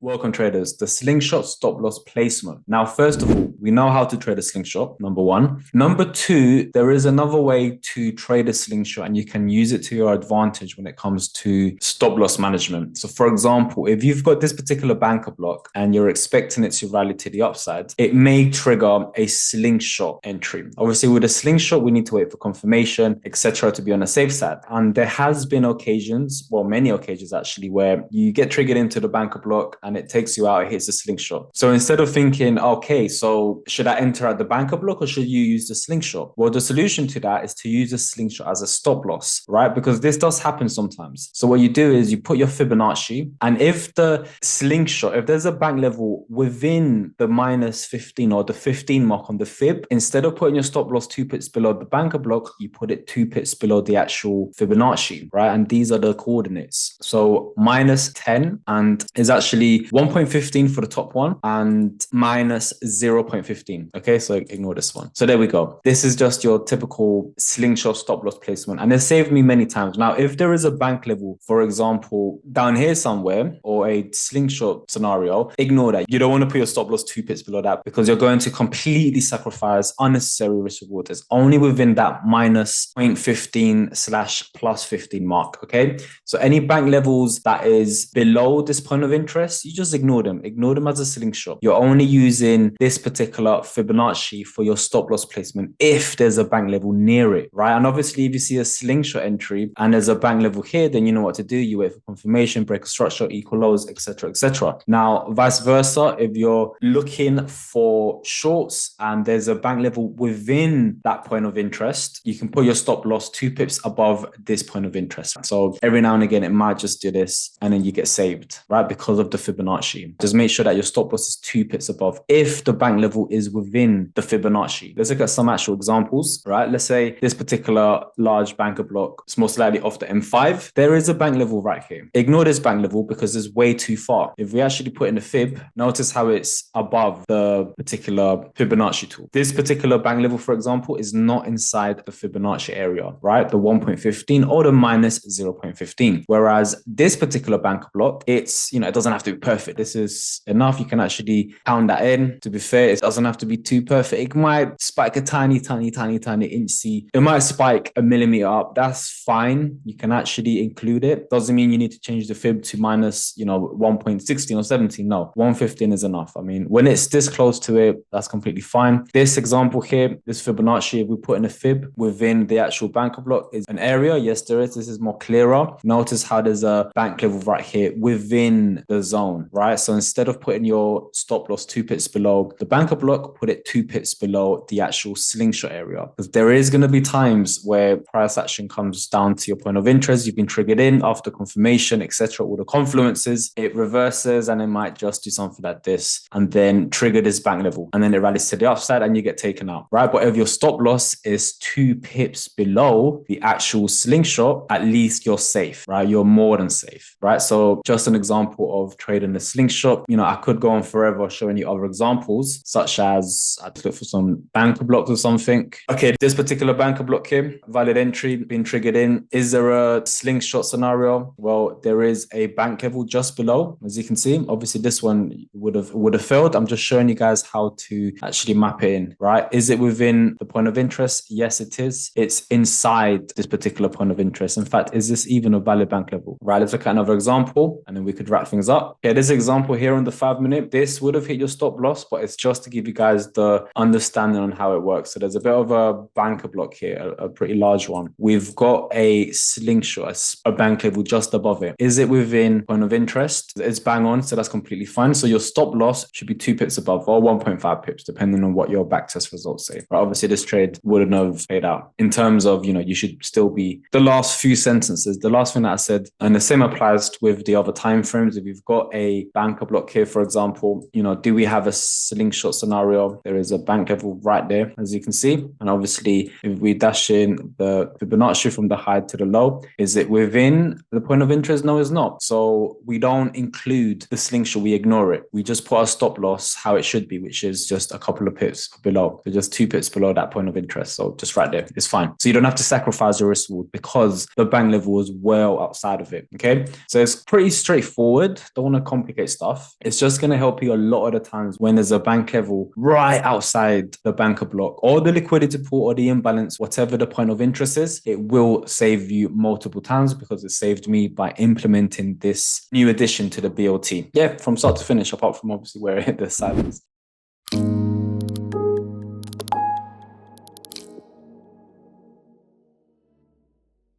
Welcome traders, the Slingshot stop loss placement. Now, first of all, we know how to trade a slingshot, number one. Number two, there is another way to trade a slingshot and you can use it to your advantage when it comes to stop loss management. So for example, if you've got this particular banker block and you're expecting it to rally to the upside, it may trigger a slingshot entry. Obviously with a slingshot, we need to wait for confirmation, etc., to be on the safe side. And there has been occasions, well, many occasions actually, where you get triggered into the banker block and it takes you out, it hits a slingshot. So instead of thinking, okay, so should I enter at the banker block or should you use the slingshot? Well, the solution to that is to use a slingshot as a stop loss, right? Because this does happen sometimes. So what you do is you put your Fibonacci, and if the slingshot, if there's a bank level within the minus 15 or the 15 mark on the fib, instead of putting your stop loss 2 pips below the banker block, you put it 2 pips below the actual Fibonacci, right? And these are the coordinates. So minus 10 and is actually 1.15 for the top one and minus 0.15. Okay, so ignore this one. So there we go. This is just your typical slingshot stop loss placement, and it saved me many times. Now, if there is a bank level, for example, down here somewhere, or a slingshot scenario, ignore that. You don't want to put your stop loss 2 pips below that because you're going to completely sacrifice unnecessary risk reward. It's only within that minus 0.15 / plus 15 mark. Okay, so any bank levels that is below this point of interest, you just ignore them. Ignore them as a slingshot. You're only using this particular Fibonacci for your stop loss placement if there's a bank level near it, right? And obviously, if you see a slingshot entry and there's a bank level here, then you know what to do. You wait for confirmation, break a structure, equal lows, etc., etc. Now, vice versa, if you're looking for shorts and there's a bank level within that point of interest, you can put your stop loss 2 pips above this point of interest. So every now and again, it might just do this and then you get saved, right? Because of the Fibonacci. Just make sure that your stop loss is 2 pips above if the bank level is within the Fibonacci. Let's look at some actual examples, right? Let's say this particular large banker block is most likely off the M5. There is a bank level right here. Ignore this bank level because it's way too far. If we actually put in the fib, notice how it's above the particular Fibonacci tool. This particular bank level, for example, is not inside the Fibonacci area, right? The 1.15 or the minus 0.15. Whereas this particular banker block, it's, it doesn't have to be perfect. This is enough. You can actually count that in. To be fair, it doesn't have to be too perfect. It might spike a tiny inch C. It might spike a millimeter up. That's fine. You can actually include it. Doesn't mean you need to change the fib to minus, 1.16 or 17. No, 1.15 is enough. I mean, when it's this close to it, that's completely fine. This example here, this Fibonacci, if we put in a fib within the actual banker block, is an area. Yes, there is. This is more clearer. Notice how there's a bank level right here within the zone, right? So instead of putting your stop loss 2 pips below the banker block, put it 2 pips below the actual slingshot area. Because there is going to be times where price action comes down to your point of interest. You've been triggered in after confirmation, etc. All the confluences, it reverses and it might just do something like this and then trigger this bank level. And then it rallies to the upside and you get taken out, right? But if your stop loss is 2 pips below the actual slingshot, at least you're safe, right? You're more than safe, right? So just an example of trading the slingshot. I could go on forever showing you other examples, such as I just look for some banker blocks or something. Okay, this particular banker block here, valid entry, been triggered in. Is there a slingshot scenario? Well, there is a bank level just below, as you can see. Obviously, this one would have failed. I'm just showing you guys how to actually map it in, right? Is it within the point of interest? Yes, it is. It's inside this particular point of interest. In fact, is this even a valid bank level? Right, let's look at another example and then we could wrap things up. Okay, this example here on the 5 minute, this would have hit your stop loss, but it's just to give you guys the understanding on how it works. So there's a bit of a banker block here, a pretty large one. We've got a slingshot, a bank level just above it. Is it within point of interest? It's bang on, so that's completely fine. So your stop loss should be 2 pips above or 1.5 pips, depending on what your backtest results say. Right, obviously, this trade wouldn't have paid out. In terms of, you should still be the last few sentences. The last thing that I said, and the same applies with the other time frames. If you've got a banker block here, for example, do we have a slingshot scenario? There is a bank level right there, as you can see. And obviously, if we dash in the Fibonacci from the high to the low, is it within the point of interest? No, it's not. So we don't include the slingshot. We ignore it. We just put our stop loss how it should be, which is just a couple of pips below. So just 2 pips below that point of interest. So just right there, it's fine. So you don't have to sacrifice your risk reward because the bank level is well outside of it. Okay. So it's pretty straightforward. Don't want to complicate stuff. It's just going to help you a lot of the times when there's a bank level right outside the banker block or the liquidity pool or the imbalance, whatever the point of interest is, it will save you multiple times because it saved me by implementing this new addition to the BLT. Yeah, from start to finish, apart from obviously where it hit the silence.